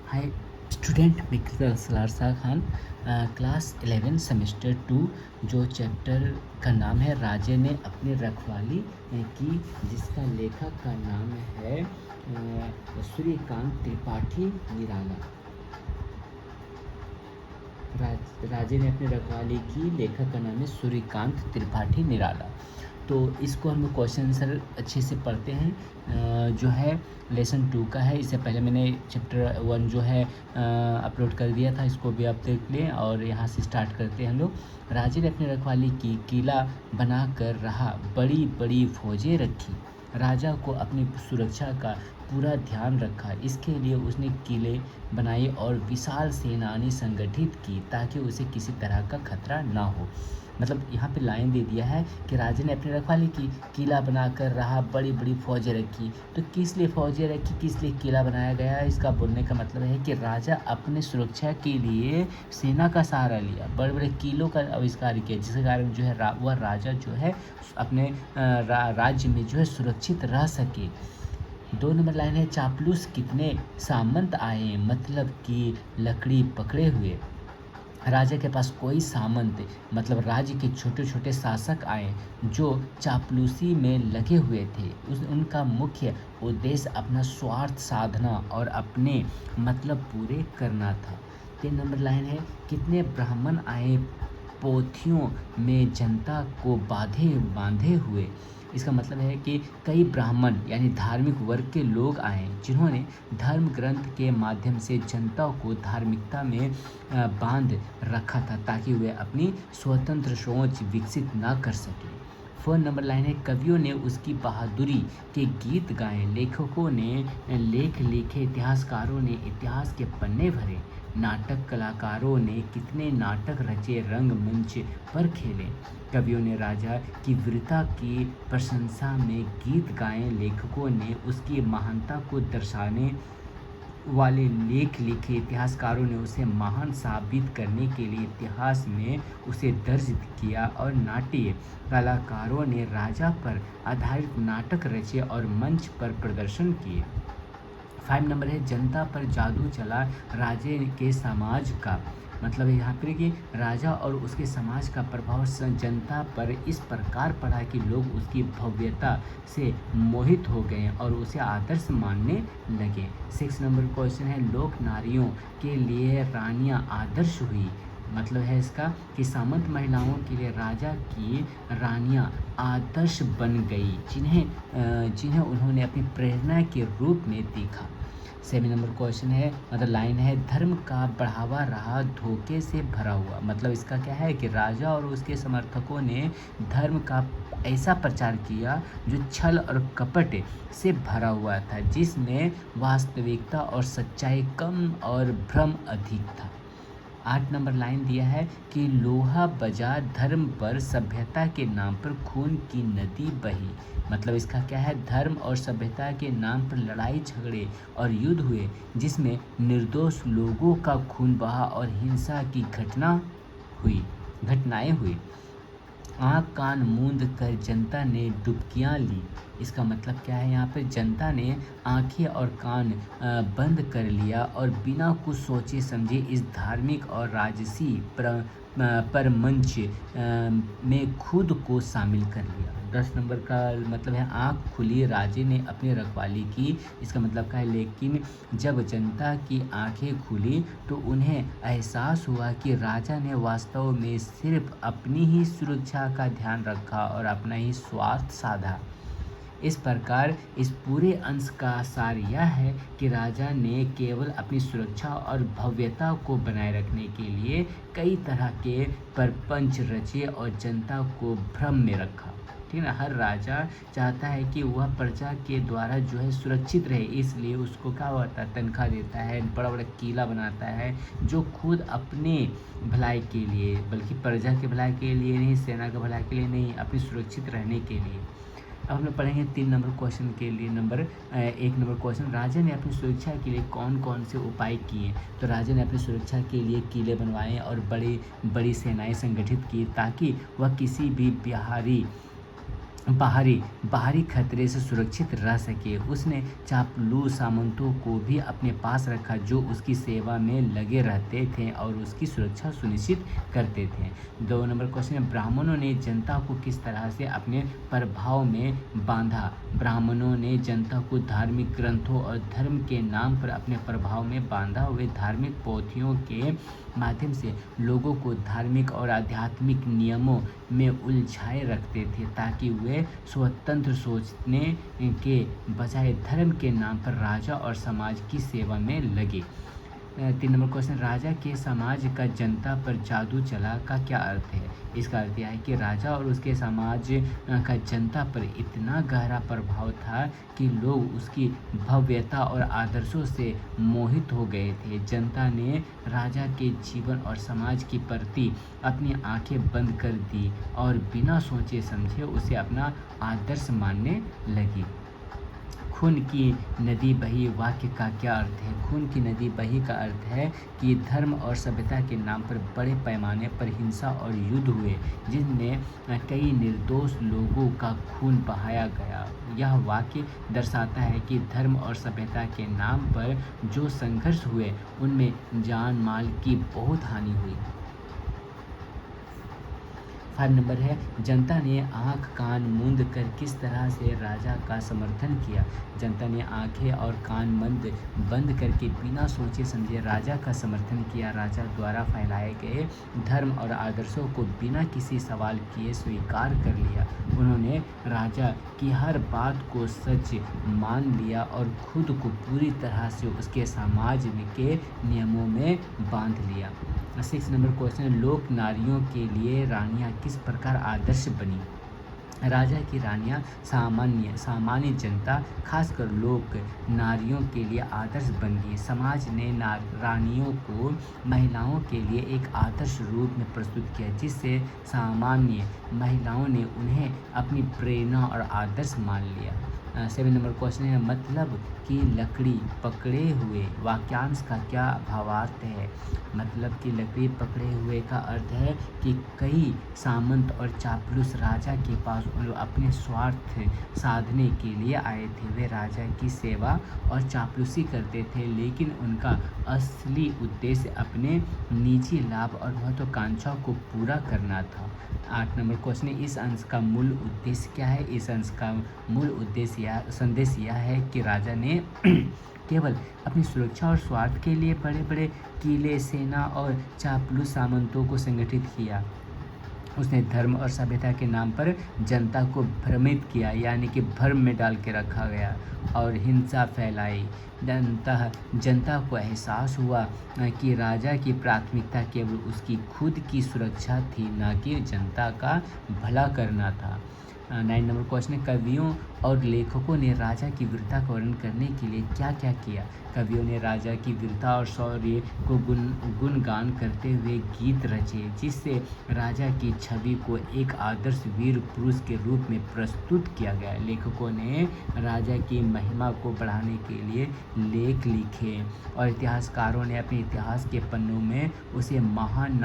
Hi student, मैं Salaar Khan, class 11 semester 2। जो chapter का नाम है राजे ने अपनी रखवाली की, जिसका लेखक का नाम है सूर्यकांत त्रिपाठी निराला। राजे ने अपनी रखवाली की, लेखक का नाम है सूर्यकांत त्रिपाठी निराला। तो इसको हम क्वेश्चन आंसर अच्छे से पढ़ते हैं। जो है लेसन 2 का है। इससे पहले मैंने चैप्टर 1 जो है अपलोड कर दिया था, इसको भी आप देख लें। और यहाँ से स्टार्ट करते हैं हम लोग। राजे ने अपनी रखवाली की, किला बना कर रहा, बड़ी बड़ी फौजें रखी। राजा को अपनी सुरक्षा का पूरा ध्यान रखा। इसके लिए उसने किले बनाए और विशाल सेनानी संगठित की, ताकि उसे किसी तरह का खतरा ना हो। मतलब यहाँ पे लाइन दे दिया है कि राजा ने अपनी रखवाली की, किला बनाकर रहा, बड़ी बड़ी फौजें रखी। तो किस लिए फौजें रखी, किस लिए किला बनाया गया, इसका बोलने का मतलब है कि राजा अपने सुरक्षा के लिए सेना का सहारा लिया, बड़े बड़े किलों का आविष्कार किया, जिसके कारण जो है वह राजा जो है अपने राज्य में जो है सुरक्षित रह सके। 2 नंबर लाइन है, चापलूस कितने सामंत आए, मतलब कि लकड़ी पकड़े हुए। राजा के पास कोई सामंत, मतलब राज्य के छोटे छोटे शासक आए, जो चापलूसी में लगे हुए थे। उनका मुख्य उद्देश्य अपना स्वार्थ साधना और अपने मतलब पूरे करना था। 3 नंबर लाइन है, कितने ब्राह्मण आए पोथियों में जनता को बांधे हुए। इसका मतलब है कि कई ब्राह्मण यानी धार्मिक वर्ग के लोग आए, जिन्होंने धर्म ग्रंथ के माध्यम से जनता को धार्मिकता में बांध रखा था, ताकि वे अपनी स्वतंत्र सोच विकसित ना कर सके। 4 नंबर लाइन है, कवियों ने उसकी बहादुरी के गीत गाए, लेखकों ने लेख लिखे, इतिहासकारों ने इतिहास के पन्ने भरे, नाटक कलाकारों ने कितने नाटक रचे, रंगमंच पर खेले। कवियों ने राजा की वीरता की प्रशंसा में गीत गाए, लेखकों ने उसकी महानता को दर्शाने वाले लेख लिखे, इतिहासकारों ने उसे महान साबित करने के लिए इतिहास में उसे दर्ज किया, और नाट्य कलाकारों ने राजा पर आधारित नाटक रचे और मंच पर प्रदर्शन किए। 5 नंबर है, जनता पर जादू चला राजे के समाज का। मतलब यहाँ पर कि राजा और उसके समाज का प्रभाव जनता पर इस प्रकार पड़ा कि लोग उसकी भव्यता से मोहित हो गए और उसे आदर्श मानने लगे। 6 नंबर क्वेश्चन है, लोक नारियों के लिए रानियाँ आदर्श हुई। मतलब है इसका कि सामंत महिलाओं के लिए राजा की रानियाँ आदर्श बन गई, जिन्हें उन्होंने अपनी प्रेरणा के रूप में देखा। 7 नंबर क्वेश्चन है, मतलब लाइन है, धर्म का बढ़ावा रहा धोखे से भरा हुआ। मतलब इसका क्या है कि राजा और उसके समर्थकों ने धर्म का ऐसा प्रचार किया जो छल और कपट से भरा हुआ था, जिसमें वास्तविकता और सच्चाई कम और भ्रम अधिक था। 8 नंबर लाइन दिया है कि लोहा बजा धर्म पर, सभ्यता के नाम पर खून की नदी बही। मतलब इसका क्या है, धर्म और सभ्यता के नाम पर लड़ाई झगड़े और युद्ध हुए, जिसमें निर्दोष लोगों का खून बहा और हिंसा की घटनाएं हुई। आँख कान मूंद कर जनता ने डुबकियाँ ली। इसका मतलब क्या है, यहाँ पे जनता ने आँखें और कान बंद कर लिया और बिना कुछ सोचे समझे इस धार्मिक और राजसी पर मंच में खुद को शामिल कर लिया। 10 नंबर का मतलब है, आँख खुली राजे ने अपनी रखवाली की। इसका मतलब क्या है, लेकिन जब जनता की आँखें खुली तो उन्हें एहसास हुआ कि राजा ने वास्तव में सिर्फ अपनी ही सुरक्षा का ध्यान रखा और अपना ही स्वार्थ साधा। इस प्रकार इस पूरे अंश का सार यह है कि राजा ने केवल अपनी सुरक्षा और भव्यता को बनाए रखने के लिए कई तरह के प्रपंच रचे और जनता को भ्रम में रखा। ठीक है ना। हर राजा चाहता है कि वह प्रजा के द्वारा जो है सुरक्षित रहे, इसलिए उसको क्या होता है, तनख्वाह देता है, बड़ा बड़ा किला बनाता है, जो खुद अपने भलाई के लिए, बल्कि प्रजा के भलाई के लिए नहीं, सेना के भलाई के लिए नहीं, अपनी सुरक्षित रहने के लिए। अब हम लोग पढ़ेंगे 3 नंबर क्वेश्चन के लिए। 1 नंबर क्वेश्चन, राजा ने अपनी सुरक्षा के लिए कौन कौन से उपाय किए। तो राजा ने अपनी सुरक्षा के लिए किले बनवाए और बड़ी बड़ी सेनाएं संगठित की, ताकि वह किसी भी बाहरी बाहरी खतरे से सुरक्षित रह सके। उसने चापलूस सामंतों को भी अपने पास रखा जो उसकी सेवा में लगे रहते थे और उसकी सुरक्षा सुनिश्चित करते थे। 2 नंबर क्वेश्चन है, ब्राह्मणों ने जनता को किस तरह से अपने प्रभाव में बांधा? ब्राह्मणों ने जनता को धार्मिक ग्रंथों और धर्म के नाम पर अपने प्रभाव में बांधा। हुए धार्मिक पोथियों के माध्यम से लोगों को धार्मिक और आध्यात्मिक नियमों में उलझाए रखते थे ताकि वे स्वतंत्र सोचने के बजाय धर्म के नाम पर राजा और समाज की सेवा में लगे। 3 नंबर क्वेश्चन, राजा के समाज का जनता पर जादू चला का क्या अर्थ है? इसका अर्थ यह है कि राजा और उसके समाज का जनता पर इतना गहरा प्रभाव था कि लोग उसकी भव्यता और आदर्शों से मोहित हो गए थे। जनता ने राजा के जीवन और समाज के प्रति अपनी आंखें बंद कर दी और बिना सोचे समझे उसे अपना आदर्श मानने लगी। खून की नदी बही वाक्य का क्या अर्थ है? खून की नदी बही का अर्थ है कि धर्म और सभ्यता के नाम पर बड़े पैमाने पर हिंसा और युद्ध हुए जिनमें कई निर्दोष लोगों का खून बहाया गया। यह वाक्य दर्शाता है कि धर्म और सभ्यता के नाम पर जो संघर्ष हुए उनमें जान माल की बहुत हानि हुई। 5 नंबर है, जनता ने आँख कान मूंद कर किस तरह से राजा का समर्थन किया? जनता ने आंखें और कान बंद करके बिना सोचे समझे राजा का समर्थन किया। राजा द्वारा फैलाए गए धर्म और आदर्शों को बिना किसी सवाल किए स्वीकार कर लिया। उन्होंने राजा की हर बात को सच मान लिया और खुद को पूरी तरह से उसके समाज के नियमों में बांध लिया। 6 नंबर क्वेश्चन, लोक नारियों के लिए रानियां किस प्रकार आदर्श बनी? राजा की रानियां सामान्य जनता खासकर लोक नारियों के लिए आदर्श बन गई। समाज ने रानियों को महिलाओं के लिए एक आदर्श रूप में प्रस्तुत किया जिससे सामान्य महिलाओं ने उन्हें अपनी प्रेरणा और आदर्श मान लिया। 7 नंबर क्वेश्चन है, मतलब कि लकड़ी पकड़े हुए वाक्यांश का क्या भावार्थ है? मतलब कि लकड़ी पकड़े हुए का अर्थ है कि कई सामंत और चापलूस राजा के पास अपने स्वार्थ साधने के लिए आए थे। वे राजा की सेवा और चापलूसी करते थे लेकिन उनका असली उद्देश्य अपने निजी लाभ और महत्वाकांक्षा को पूरा करना था। 8 नंबर क्वेश्चन, इस अंश का मूल उद्देश्य क्या है? इस अंश का मूल उद्देश्य संदेश यह है कि राजा ने केवल अपनी सुरक्षा और स्वार्थ के लिए बड़े बड़े किले, सेना और चापलूस सामंतों को संगठित किया। उसने धर्म और सभ्यता के नाम पर जनता को भ्रमित किया, यानी कि भ्रम में डाल के रखा गया और हिंसा फैलाई। जनता को एहसास हुआ कि राजा की प्राथमिकता केवल उसकी खुद की सुरक्षा थी, न कि जनता का भला करना था। 9 नंबर क्वेश्चन है, कवियों और लेखकों ने राजा की वीरता का वर्णन करने के लिए क्या क्या किया? कवियों ने राजा की वीरता और शौर्य को गुणगान करते हुए गीत रचे जिससे राजा की छवि को एक आदर्श वीर पुरुष के रूप में प्रस्तुत किया गया। लेखकों ने राजा की महिमा को बढ़ाने के लिए लेख लिखे और इतिहासकारों ने अपने इतिहास के पन्नों में उसे महान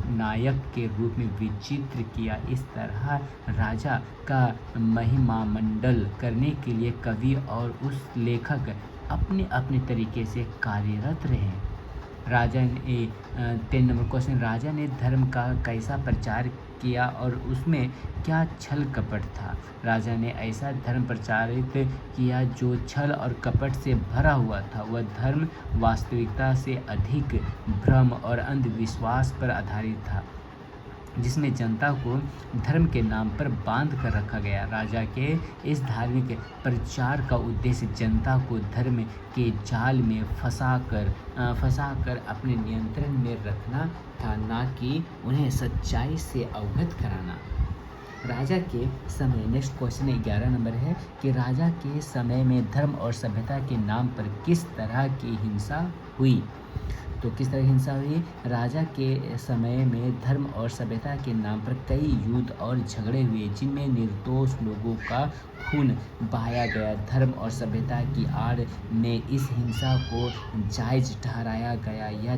नायक के रूप में विचित्र किया। इस तरह राजा का महिमा मंडल करने के लिए कवि और उस लेखक अपने अपने तरीके से कार्यरत रहे। राजा ने 10 नंबर क्वेश्चन, राजा ने धर्म का कैसा प्रचार किया और उसमें क्या छल कपट था? राजा ने ऐसा धर्म प्रचारित किया जो छल और कपट से भरा हुआ था। वह धर्म वास्तविकता से अधिक भ्रम और अंधविश्वास पर आधारित था जिसमें जनता को धर्म के नाम पर बांध कर रखा गया। राजा के इस धार्मिक प्रचार का उद्देश्य जनता को धर्म के जाल में फंसाकर अपने नियंत्रण में रखना था, न कि उन्हें सच्चाई से अवगत कराना। राजा के समय, नेक्स्ट क्वेश्चन 11 नंबर है कि राजा के समय में धर्म और सभ्यता के नाम पर किस तरह की हिंसा हुई। तो किस तरह की हिंसा हुई? राजा के समय में धर्म और सभ्यता के नाम पर कई युद्ध और झगड़े हुए, जिनमें निर्दोष लोगों का खून बहाया गया। धर्म और सभ्यता की आड़ में इस हिंसा को जायज़ ठहराया गया। यह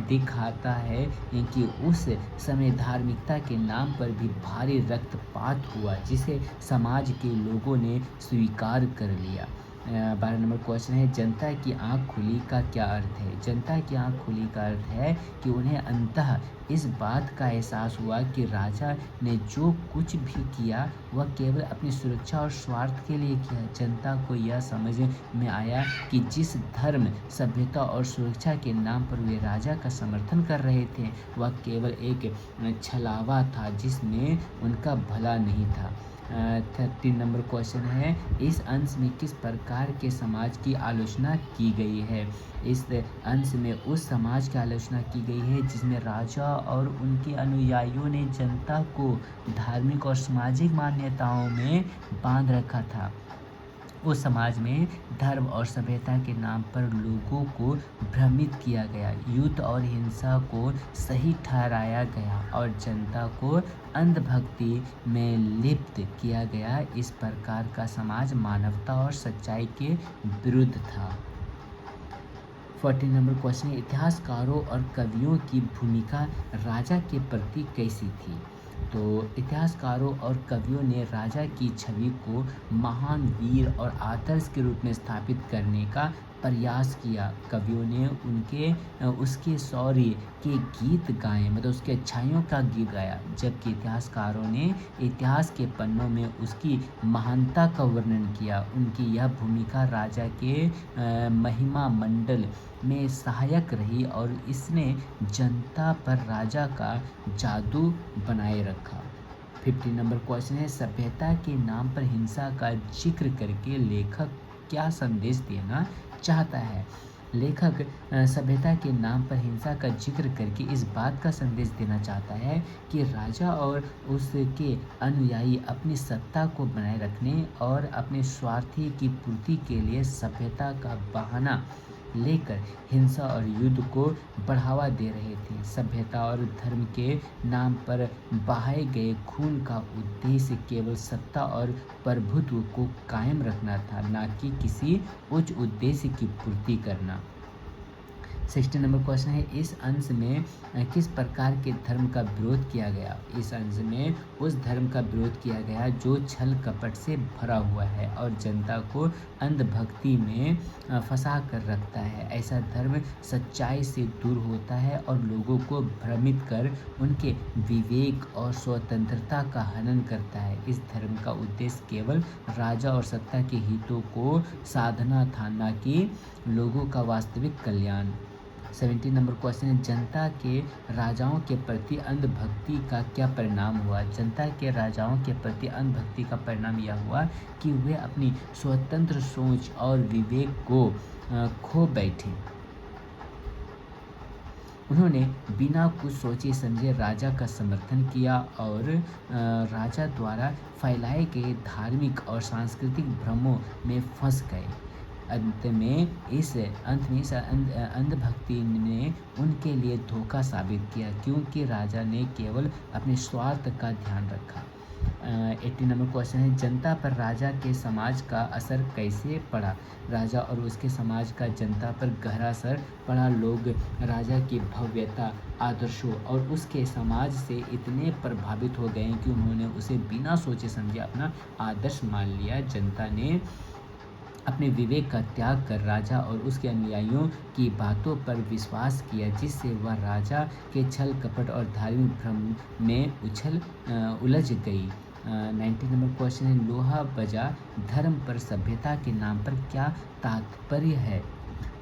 दिखाता है कि उस समय धार्मिकता के नाम पर भी भारी रक्तपात हुआ, जिसे समाज के लोगों ने स्वीकार कर लिया। 12 नंबर क्वेश्चन है, जनता की आँख खुली का क्या अर्थ है? जनता की आँख खुली का अर्थ है कि उन्हें अंततः इस बात का एहसास हुआ कि राजा ने जो कुछ भी किया वह केवल अपनी सुरक्षा और स्वार्थ के लिए किया। जनता को यह समझ में आया कि जिस धर्म, सभ्यता और सुरक्षा के नाम पर वे राजा का समर्थन कर रहे थे, वह केवल एक छलावा था, जिसमें उनका भला नहीं था। 13 नंबर क्वेश्चन है, इस अंश में किस प्रकार के समाज की आलोचना की गई है? इस अंश में उस समाज की आलोचना की गई है जिसमें राजा और उनके अनुयायियों ने जनता को धार्मिक और सामाजिक मान्यताओं में बांध रखा था। उस समाज में धर्म और सभ्यता के नाम पर लोगों को भ्रमित किया गया, युद्ध और हिंसा को सही ठहराया गया और जनता को अंधभक्ति में लिप्त किया गया। इस प्रकार का समाज मानवता और सच्चाई के विरुद्ध था। 14 नंबर क्वेश्चन है, इतिहासकारों और कवियों की भूमिका राजा के प्रति कैसी थी? तो इतिहासकारों और कवियों ने राजा की छवि को महान वीर और आदर्श के रूप में स्थापित करने का प्रयास किया। कवियों ने उसके शौर्य के गीत गाए, मतलब उसकी अच्छाइयों का गीत गाया, जबकि इतिहासकारों ने इतिहास के पन्नों में उसकी महानता का वर्णन किया। उनकी यह भूमिका राजा के महिमा मंडल में सहायक रही और इसने जनता पर राजा का जादू बनाए रखा। 15 नंबर क्वेश्चन है, सभ्यता के नाम पर हिंसा का जिक्र करके लेखक क्या संदेश देना चाहता है? लेखक सभ्यता के नाम पर हिंसा का जिक्र करके इस बात का संदेश देना चाहता है कि राजा और उसके अनुयायी अपनी सत्ता को बनाए रखने और अपने स्वार्थी की पूर्ति के लिए सभ्यता का बहाना लेकर हिंसा और युद्ध को बढ़ावा दे रहे थे। सभ्यता और धर्म के नाम पर बहाए गए खून का उद्देश्य केवल सत्ता और प्रभुत्व को कायम रखना था, न कि किसी उच्च उद्देश्य की पूर्ति करना। 16 नंबर क्वेश्चन है, इस अंश में किस प्रकार के धर्म का विरोध किया गया? इस अंश में उस धर्म का विरोध किया गया जो छल कपट से भरा हुआ है और जनता को अंधभक्ति में फंसा कर रखता है। ऐसा धर्म सच्चाई से दूर होता है और लोगों को भ्रमित कर उनके विवेक और स्वतंत्रता का हनन करता है। इस धर्म का उद्देश्य केवल राजा और सत्ता के हितों को साधना था, न कि लोगों का वास्तविक कल्याण। 17 नंबर क्वेश्चन है, जनता के राजाओं के प्रति अंधभक्ति का क्या परिणाम हुआ? जनता के राजाओं के प्रति अंधभक्ति का परिणाम यह हुआ कि वे अपनी स्वतंत्र सोच और विवेक को खो बैठे। उन्होंने बिना कुछ सोचे समझे राजा का समर्थन किया और राजा द्वारा फैलाए गए धार्मिक और सांस्कृतिक भ्रमों में फंस गए। अंत में इस अंधभक्ति ने उनके लिए धोखा साबित किया, क्योंकि राजा ने केवल अपने स्वार्थ का ध्यान रखा। 18 नंबर क्वेश्चन है, जनता पर राजा के समाज का असर कैसे पड़ा? राजा और उसके समाज का जनता पर गहरा असर पड़ा। लोग राजा की भव्यता, आदर्शों और उसके समाज से इतने प्रभावित हो गए कि उन्होंने उसे बिना सोचे समझे अपना आदर्श मान लिया। जनता ने अपने विवेक का त्याग कर राजा और उसके अनुयायियों की बातों पर विश्वास किया, जिससे वह राजा के छल कपट और धार्मिक भ्रम में उलझ गई। 19 नंबर क्वेश्चन है, लोहा बजा धर्म पर सभ्यता के नाम पर क्या तात्पर्य है?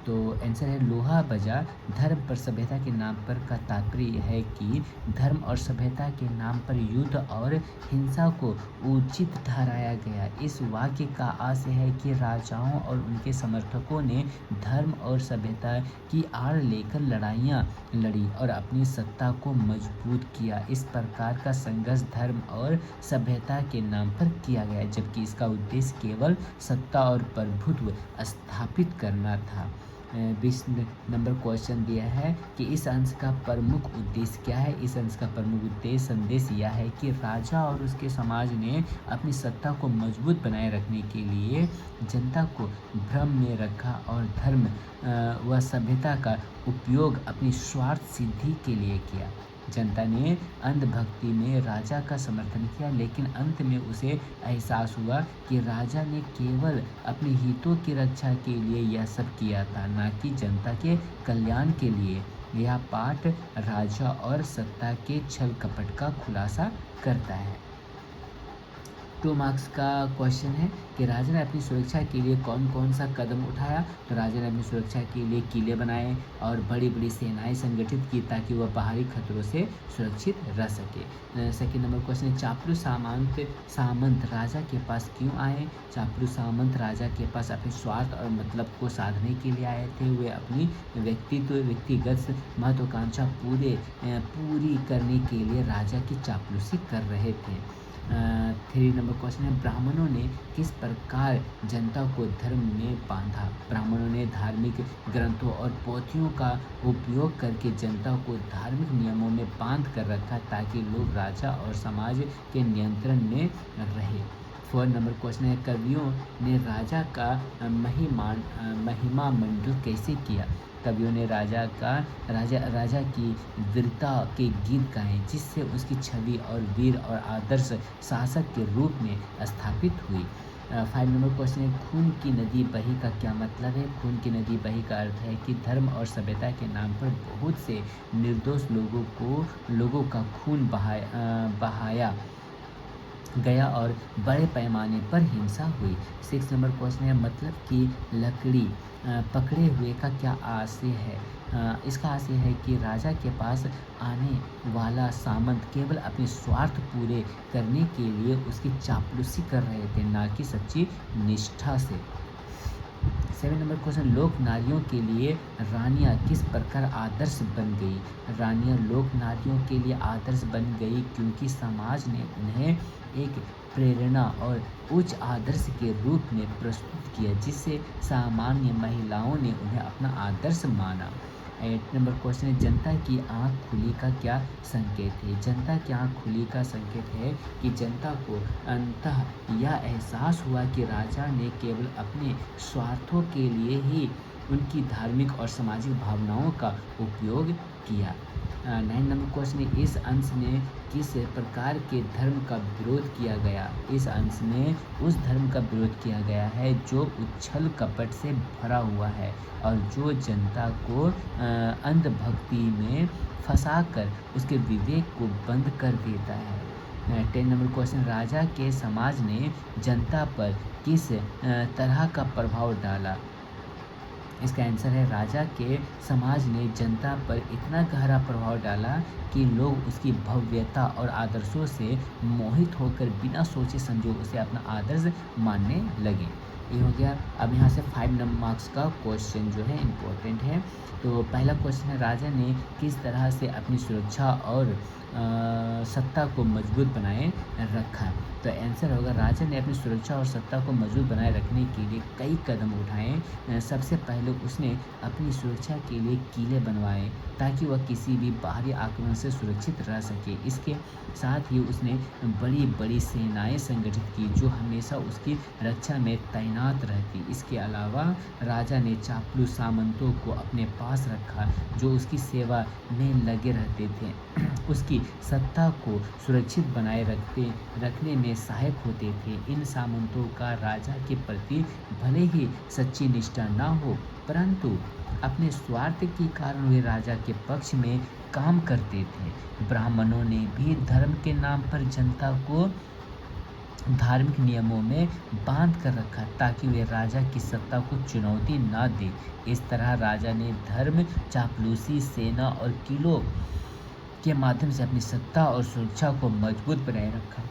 तो आंसर है, लोहा बजा धर्म पर सभ्यता के नाम पर का तात्पर्य यह है कि धर्म और सभ्यता के नाम पर युद्ध और हिंसा को उचित ठहराया गया। इस वाक्य का आशय है कि राजाओं और उनके समर्थकों ने धर्म और सभ्यता की आड़ लेकर लड़ाइयाँ लड़ी और अपनी सत्ता को मजबूत किया। इस प्रकार का संघर्ष धर्म और सभ्यता के नाम पर किया गया, जबकि इसका उद्देश्य केवल सत्ता और प्रभुत्व स्थापित करना था। 20 नंबर क्वेश्चन दिया है कि इस अंश का प्रमुख उद्देश्य क्या है। इस अंश का प्रमुख उद्देश्य संदेश यह है कि राजा और उसके समाज ने अपनी सत्ता को मजबूत बनाए रखने के लिए जनता को भ्रम में रखा और धर्म व सभ्यता का उपयोग अपनी स्वार्थ सिद्धि के लिए किया। जनता ने अंधभक्ति में राजा का समर्थन किया, लेकिन अंत में उसे एहसास हुआ कि राजा ने केवल अपने हितों की रक्षा के लिए यह सब किया था, न कि जनता के कल्याण के लिए। यह पाठ राजा और सत्ता के छल कपट का खुलासा करता है। 2 मार्क्स का क्वेश्चन है कि राजा ने अपनी सुरक्षा के लिए कौन कौन सा कदम उठाया। तो राजा ने अपनी सुरक्षा के लिए किले बनाए और बड़ी बड़ी सेनाएं संगठित की ताकि वह बाहरी खतरों से सुरक्षित रह सके। सेकेंड नंबर क्वेश्चन है चापलूस सामंत राजा के पास क्यों आए। चापलूस सामंत राजा के पास अपने स्वार्थ और मतलब को साधने के लिए आए थे। वे अपनी व्यक्तिगत महत्वाकांक्षा पूरी करने के लिए राजा की चापलूसी कर रहे थे। 3 नंबर क्वेश्चन है ब्राह्मणों ने किस प्रकार जनता को धर्म में बांधा। ब्राह्मणों ने धार्मिक ग्रंथों और पोथियों का उपयोग करके जनता को धार्मिक नियमों में बांध कर रखा ताकि लोग राजा और समाज के नियंत्रण में रहे। 4 नंबर क्वेश्चन है कवियों ने राजा का महिमा मंडल कैसे किया। कवियों ने राजा की वीरता के गीत गाए जिससे उसकी छवि और वीर और आदर्श शासक के रूप में स्थापित हुई। 5 नंबर क्वेश्चन है खून की नदी बही का क्या मतलब है। खून की नदी बही का अर्थ है कि धर्म और सभ्यता के नाम पर बहुत से निर्दोष लोगों का खून बहाया गया और बड़े पैमाने पर हिंसा हुई। 6 नंबर क्वेश्चन है मतलब कि लकड़ी पकड़े हुए का क्या आशय है। इसका आशय है कि राजा के पास आने वाला सामंत केवल अपने स्वार्थ पूरे करने के लिए उसकी चापलूसी कर रहे थे, ना कि सच्ची निष्ठा से। 7 नंबर क्वेश्चन लोक नारियों के लिए रानियां किस प्रकार आदर्श बन गई। रानियां लोक नारियों के लिए आदर्श बन गई क्योंकि समाज ने उन्हें एक प्रेरणा और उच्च आदर्श के रूप में प्रस्तुत किया जिससे सामान्य महिलाओं ने उन्हें अपना आदर्श माना। 8 नंबर क्वेश्चन है जनता की आंख खुली का क्या संकेत है। जनता की आंख खुली का संकेत है कि जनता को अंततः यह एहसास हुआ कि राजा ने केवल अपने स्वार्थों के लिए ही उनकी धार्मिक और सामाजिक भावनाओं का उपयोग किया। 9 नंबर क्वेश्चन है इस अंश में किस प्रकार के धर्म का विरोध किया गया। इस अंश में उस धर्म का विरोध किया गया है जो उच्छल कपट से भरा हुआ है और जो जनता को अंधभक्ति में फंसाकर उसके विवेक को बंद कर देता है। 10 नंबर क्वेश्चन राजा के समाज ने जनता पर किस तरह का प्रभाव डाला। इसका आंसर है राजा के समाज ने जनता पर इतना गहरा प्रभाव डाला कि लोग उसकी भव्यता और आदर्शों से मोहित होकर बिना सोचे समझे उसे अपना आदर्श मानने लगे। ये हो गया। अब यहाँ से 5 नंबर मार्क्स का क्वेश्चन जो है इम्पोर्टेंट है। तो पहला क्वेश्चन है राजा ने किस तरह से अपनी सुरक्षा और सत्ता को मजबूत बनाए रखा। तो आंसर होगा राजा ने अपनी सुरक्षा और सत्ता को मजबूत बनाए रखने के लिए कई कदम उठाए। सबसे पहले उसने अपनी सुरक्षा के लिए किले बनवाए ताकि वह किसी भी बाहरी आक्रमण से सुरक्षित रह सके। इसके साथ ही उसने बड़ी बड़ी सेनाएं संगठित की जो हमेशा उसकी रक्षा में तैनात रहती। इसके अलावा राजा ने चापलूस सामंतों को अपने पास रखा जो उसकी सेवा में लगे रहते थे, उसकी सत्ता को सुरक्षित बनाए रखने में सहायक होते थे। इन सामंतों का राजा के प्रति भले ही सच्ची निष्ठा न हो परंतु अपने स्वार्थ के कारण वे राजा के पक्ष में काम करते थे। ब्राह्मणों ने भी धर्म के नाम पर जनता को धार्मिक नियमों में बांध कर रखा ताकि वे राजा की सत्ता को चुनौती न दे। इस तरह राजा ने धर्म, चापलूसी, सेना और किलों के माध्यम से अपनी सत्ता और सुरक्षा को मजबूत बनाए रखा।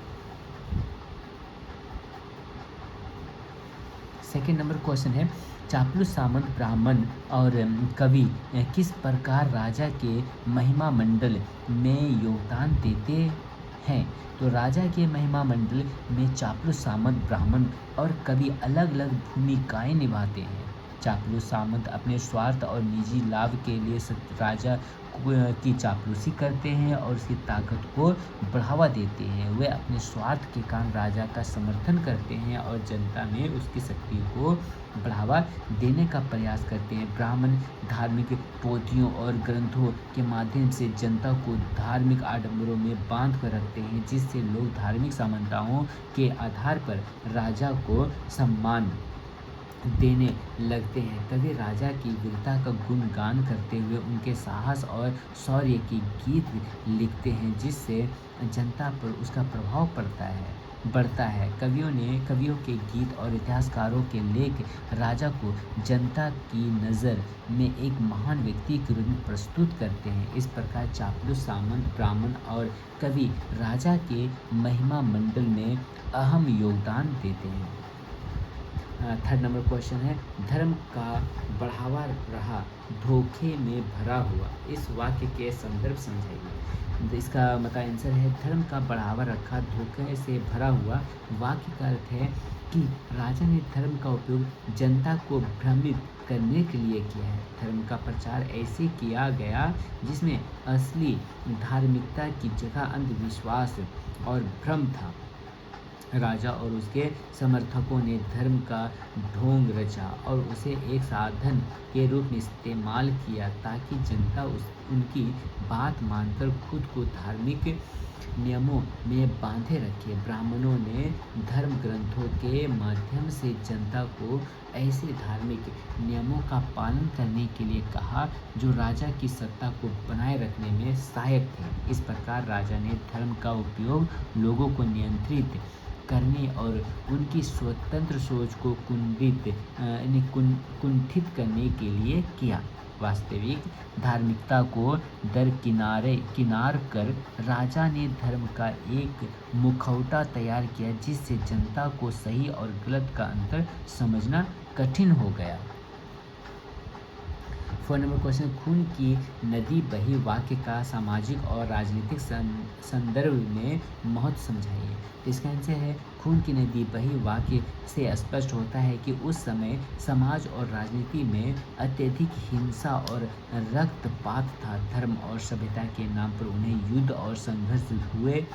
सेकेंड नंबर क्वेश्चन है चापलूस सामंत ब्राह्मण और कवि किस प्रकार राजा के महिमा मंडल में योगदान देते हैं। तो राजा के महिमा मंडल में चापलूस सामंत ब्राह्मण और कवि अलग अलग भूमिकाएं निभाते हैं। चापलूस सामंत अपने स्वार्थ और निजी लाभ के लिए राजा की चापलूसी करते हैं और उसकी ताकत को बढ़ावा देते हैं। वे अपने स्वार्थ के कारण राजा का समर्थन करते हैं और जनता में उसकी शक्ति को बढ़ावा देने का प्रयास करते हैं। ब्राह्मण धार्मिक पोथियों और ग्रंथों के माध्यम से जनता को धार्मिक आडंबरों में बांध कर रखते हैं, जिससे लोग धार्मिक समानताओं के आधार पर राजा को सम्मान देने लगते हैं। कवि राजा की वीरता का गुणगान करते हुए उनके साहस और शौर्य के गीत लिखते हैं, जिससे जनता पर उसका प्रभाव बढ़ता है। कवियों के गीत और इतिहासकारों के लेख राजा को जनता की नज़र में एक महान व्यक्ति के रूप में प्रस्तुत करते हैं। इस प्रकार चापलूस, सामंत, ब्राह्मण और कवि राजा के महिमा मंडल में अहम योगदान देते हैं। थर्ड नंबर क्वेश्चन है, धर्म का बढ़ावा रहा धोखे में भरा हुआ। इस वाक्य के संदर्भ समझाइए। इसका मतलब आंसर है, धर्म का बढ़ावा रखा धोखे से भरा हुआ। वाक्य का अर्थ है कि राजा ने धर्म का उपयोग जनता को भ्रमित करने के लिए किया है। धर्म का प्रचार ऐसे किया गया जिसमें असली धार्मिकता की जगह अंधविश्वास और भ्रम था। राजा और उसके समर्थकों ने धर्म का ढोंग रचा और उसे एक साधन के रूप में इस्तेमाल किया ताकि जनता उनकी बात मानकर खुद को धार्मिक नियमों में बांधे रखे। ब्राह्मणों ने धर्म ग्रंथों के माध्यम से जनता को ऐसे धार्मिक नियमों का पालन करने के लिए कहा जो राजा की सत्ता को बनाए रखने में सहायक थे। इस प्रकार राजा ने धर्म का उपयोग लोगों को नियंत्रित करने और उनकी स्वतंत्र सोच को कुंठित करने के लिए किया। वास्तविक धार्मिकता को दरकिनार कर राजा ने धर्म का एक मुखौटा तैयार किया, जिससे जनता को सही और गलत का अंतर समझना कठिन हो गया। 4 नंबर क्वेश्चन, खून की नदी बही वाक्य का सामाजिक और राजनीतिक संदर्भ में महत्व समझाइए। तो इसका आंसर है, खून की नदी बही वाक्य से स्पष्ट होता है कि उस समय समाज और राजनीति में अत्यधिक हिंसा और रक्तपात था। धर्म और सभ्यता के नाम पर उन्हें युद्ध और संघर्ष हुए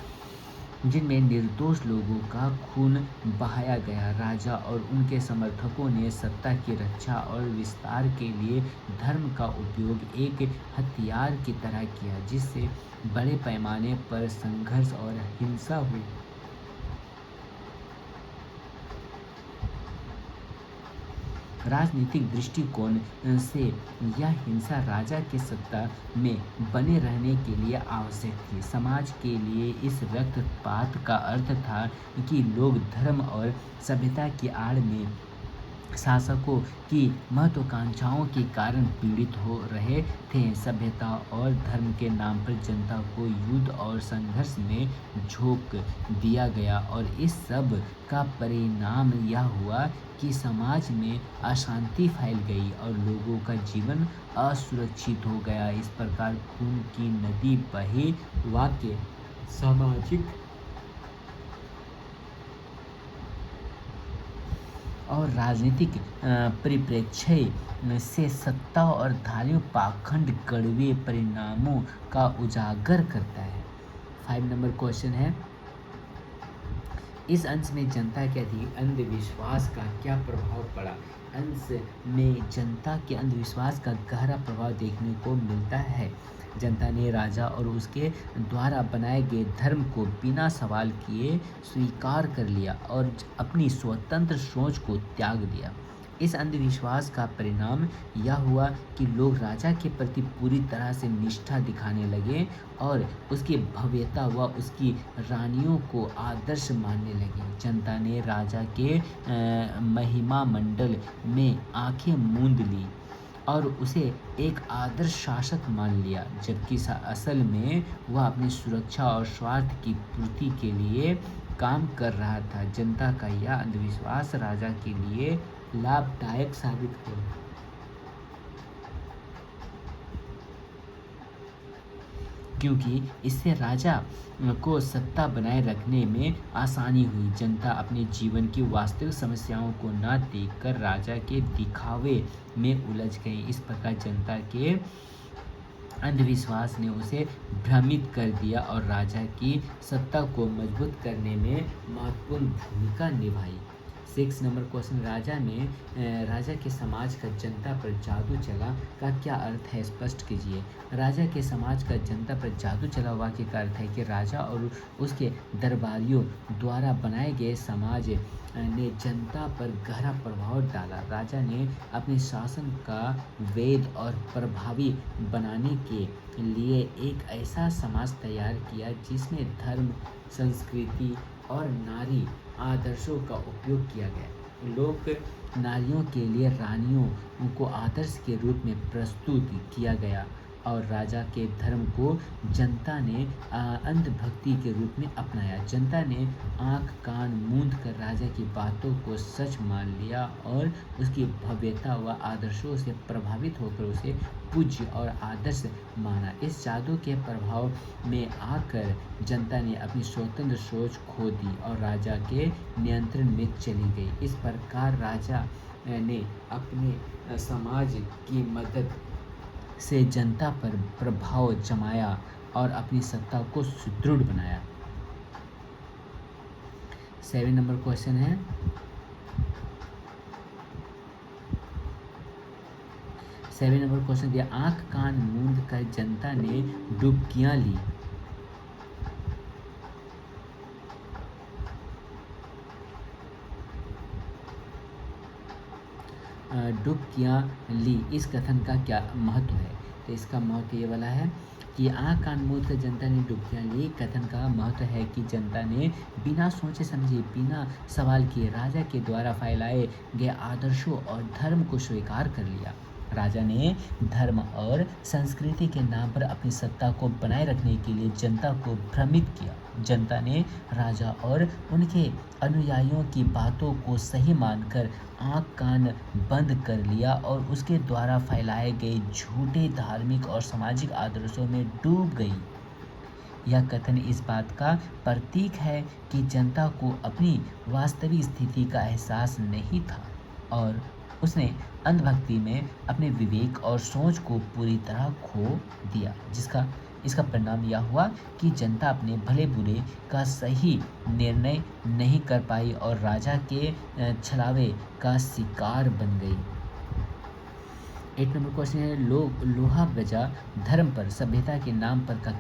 जिनमें निर्दोष लोगों का खून बहाया गया। राजा और उनके समर्थकों ने सत्ता की रक्षा और विस्तार के लिए धर्म का उपयोग एक हथियार की तरह किया, जिससे बड़े पैमाने पर संघर्ष और हिंसा हुई। राजनीतिक दृष्टिकोण से यह हिंसा राजा के सत्ता में बने रहने के लिए आवश्यक थी। समाज के लिए इस रक्तपात का अर्थ था कि लोग धर्म और सभ्यता की आड़ में शासकों की महत्वाकांक्षाओं के कारण पीड़ित हो रहे थे। सभ्यता और धर्म के नाम पर जनता को युद्ध और संघर्ष में झोंक दिया गया और इस सब का परिणाम यह हुआ कि समाज में अशांति फैल गई और लोगों का जीवन असुरक्षित हो गया। इस प्रकार खून की नदी बही वाक्य सामाजिक और राजनीतिक परिप्रेक्ष्य से सत्ता और धार्मिक पाखंड कड़वे परिणामों का उजागर करता है। 5 नंबर क्वेश्चन है, इस अंश में जनता के अंधविश्वास का क्या प्रभाव पड़ा। अंश में जनता के अंधविश्वास का गहरा प्रभाव देखने को मिलता है। जनता ने राजा और उसके द्वारा बनाए गए धर्म को बिना सवाल किए स्वीकार कर लिया और अपनी स्वतंत्र सोच को त्याग दिया। इस अंधविश्वास का परिणाम यह हुआ कि लोग राजा के प्रति पूरी तरह से निष्ठा दिखाने लगे और उसकी भव्यता व उसकी रानियों को आदर्श मानने लगे। जनता ने राजा के महिमा मंडल में आंखें मूंद ली और उसे एक आदर्श शासक मान लिया, जबकि असल में वह अपनी सुरक्षा और स्वार्थ की पूर्ति के लिए काम कर रहा था। जनता का यह अंधविश्वास राजा के लिए लाभदायक साबित हुआ। क्योंकि इससे राजा को सत्ता बनाए रखने में आसानी हुई। जनता अपने जीवन की वास्तविक समस्याओं को न देखकर राजा के दिखावे में उलझ गई। इस प्रकार जनता के अंधविश्वास ने उसे भ्रमित कर दिया और राजा की सत्ता को मजबूत करने में महत्वपूर्ण भूमिका निभाई। 6 नंबर क्वेश्चन, राजा के समाज का जनता पर जादू चला का क्या अर्थ है, स्पष्ट कीजिए। राजा के समाज का जनता पर जादू चला वाक्य का अर्थ है कि राजा और उसके दरबारियों द्वारा बनाए गए समाज ने जनता पर गहरा प्रभाव डाला। राजा ने अपने शासन का वैध और प्रभावी बनाने के लिए एक ऐसा समाज तैयार किया जिसमें धर्म, संस्कृति और नारी आदर्शों का उपयोग किया गया। लोक नारियों के लिए रानियों को आदर्श के रूप में प्रस्तुत किया गया और राजा के धर्म को जनता ने अंधभक्ति के रूप में अपनाया। जनता ने आंख कान मूंद कर राजा की बातों को सच मान लिया और उसकी भव्यता व आदर्शों से प्रभावित होकर उसे पूज्य और आदर्श माना। इस जादू के प्रभाव में आकर जनता ने अपनी स्वतंत्र सोच खो दी और राजा के नियंत्रण में चली गई। इस प्रकार राजा ने अपने समाज की मदद से जनता पर प्रभाव जमाया और अपनी सत्ता को सुदृढ़ बनाया। 7 नंबर क्वेश्चन है, 7 नंबर क्वेश्चन दिया, आंख कान मूंद कर जनता ने डुबकियां ली। डुबकियां ली, इस कथन का क्या महत्व है? तो इसका महत्व ये वाला है कि आंख कान मूंद कर जनता ने डुबकियां ली। कथन का महत्व है कि जनता ने बिना सोचे समझे, बिना सवाल किए राजा के द्वारा फैलाए गए आदर्शों और धर्म को स्वीकार कर लिया। राजा ने धर्म और संस्कृति के नाम पर अपनी सत्ता को बनाए रखने के लिए जनता को भ्रमित किया। जनता ने राजा और उनके अनुयायियों की बातों को सही मानकर आंख कान बंद कर लिया और उसके द्वारा फैलाए गए झूठे धार्मिक और सामाजिक आदर्शों में डूब गई। यह कथन इस बात का प्रतीक है कि जनता को अपनी वास्तविक स्थिति का एहसास नहीं था और उसने अंधभक्ति में अपने विवेक और सोच को पूरी तरह खो दिया, इसका परिणाम यह हुआ कि जनता अपने भले बुरे का सही निर्णय नहीं कर पाई और राजा के छलावे का शिकार बन गई। 8 नंबर क्वेश्चन है, लोहा बजा धर्म पर सभ्यता के नाम पर का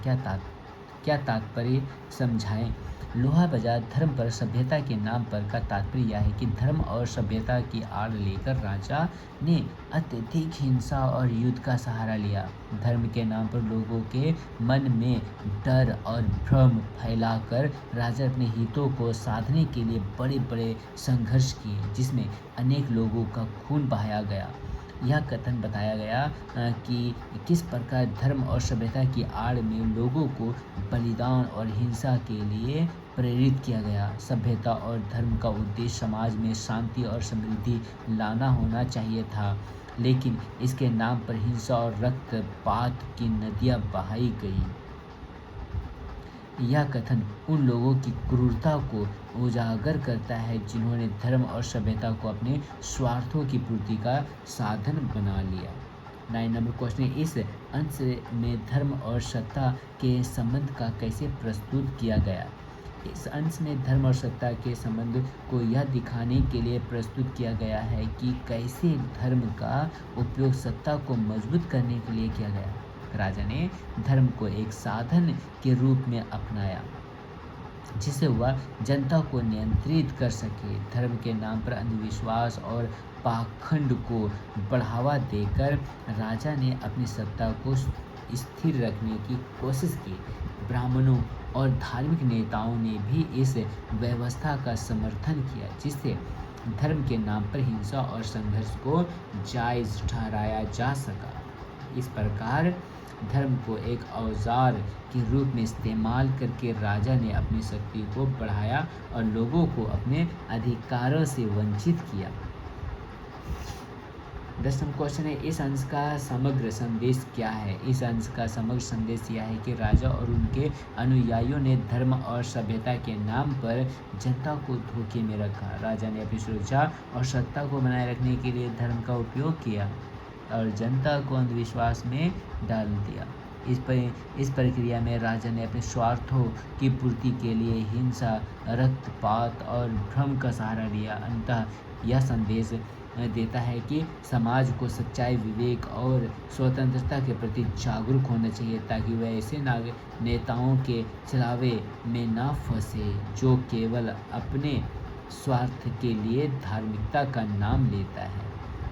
क्या तात्पर्य समझाएं। लोहा बजा धर्म पर सभ्यता के नाम पर का तात्पर्य यह है कि धर्म और सभ्यता की आड़ लेकर राजा ने अत्यधिक हिंसा और युद्ध का सहारा लिया। धर्म के नाम पर लोगों के मन में डर और भ्रम फैलाकर राजा अपने हितों को साधने के लिए बड़े बड़े संघर्ष किए जिसमें अनेक लोगों का खून बहाया गया। यह कथन बताया गया कि किस प्रकार धर्म और सभ्यता की आड़ में लोगों को बलिदान और हिंसा के लिए प्रेरित किया गया। सभ्यता और धर्म का उद्देश्य समाज में शांति और समृद्धि लाना होना चाहिए था, लेकिन इसके नाम पर हिंसा और रक्तपात की नदियां बहाई गई। यह कथन उन लोगों की क्रूरता को उजागर करता है जिन्होंने धर्म और सभ्यता को अपने स्वार्थों की पूर्ति का साधन बना लिया। 9 नंबर क्वेश्चन, इस अंश में धर्म और सत्ता के संबंध का कैसे प्रस्तुत किया गया। इस अंश में धर्म और सत्ता के संबंध को यह दिखाने के लिए प्रस्तुत किया गया है कि कैसे धर्म का उपयोग सत्ता को मजबूत करने के लिए किया गया। राजा ने धर्म को एक साधन के रूप में अपनाया जिससे वह जनता को नियंत्रित कर सके। धर्म के नाम पर अंधविश्वास और पाखंड को बढ़ावा देकर राजा ने अपनी सत्ता को स्थिर रखने की कोशिश की। ब्राह्मणों और धार्मिक नेताओं ने भी इस व्यवस्था का समर्थन किया जिससे धर्म के नाम पर हिंसा और संघर्ष को जायज़ ठहराया जा सका। इस प्रकार धर्म को एक औजार के रूप में इस्तेमाल करके राजा ने अपनी शक्ति को बढ़ाया और लोगों को अपने अधिकारों से वंचित किया। 10वां क्वेश्चन है, इस अंश का समग्र संदेश क्या है? इस अंश का समग्र संदेश यह है कि राजा और उनके अनुयायियों ने धर्म और सभ्यता के नाम पर जनता को धोखे में रखा। राजा ने अपनी सुरक्षा और सत्ता को बनाए रखने के लिए धर्म का उपयोग किया और जनता को अंधविश्वास में डाल दिया। इस प्रक्रिया में राजा ने अपने स्वार्थों की पूर्ति के लिए हिंसा, रक्तपात और भ्रम का सहारा लिया। अंततः यह संदेश देता है कि समाज को सच्चाई, विवेक और स्वतंत्रता के प्रति जागरूक होना चाहिए, ताकि वह ऐसे नेताओं के छलावे में ना फंसे जो केवल अपने स्वार्थ के लिए धार्मिकता का नाम लेता है।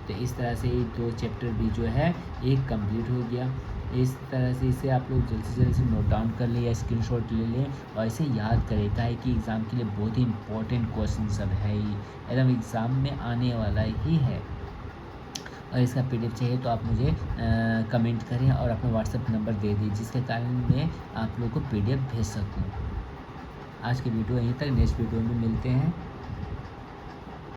तो इस तरह से ये 2 चैप्टर भी जो है एक कंप्लीट हो गया। इस तरह से इसे आप लोग जल्द से जल्द से नोट डाउन कर लें या स्क्रीनशॉट ले लें और इसे याद करें, काहे कि एग्ज़ाम के लिए बहुत ही इंपॉर्टेंट क्वेश्चन सब है ही, एकदम एग्ज़ाम में आने वाला ही है। और इसका PDF चाहिए तो आप मुझे कमेंट करें और अपना व्हाट्सएप नंबर दे दीजिए, जिसके कारण मैं आप लोग को PDF भेज सकूँ। आज की वीडियो यहीं तक, नेक्स्ट वीडियो में मिलते हैं।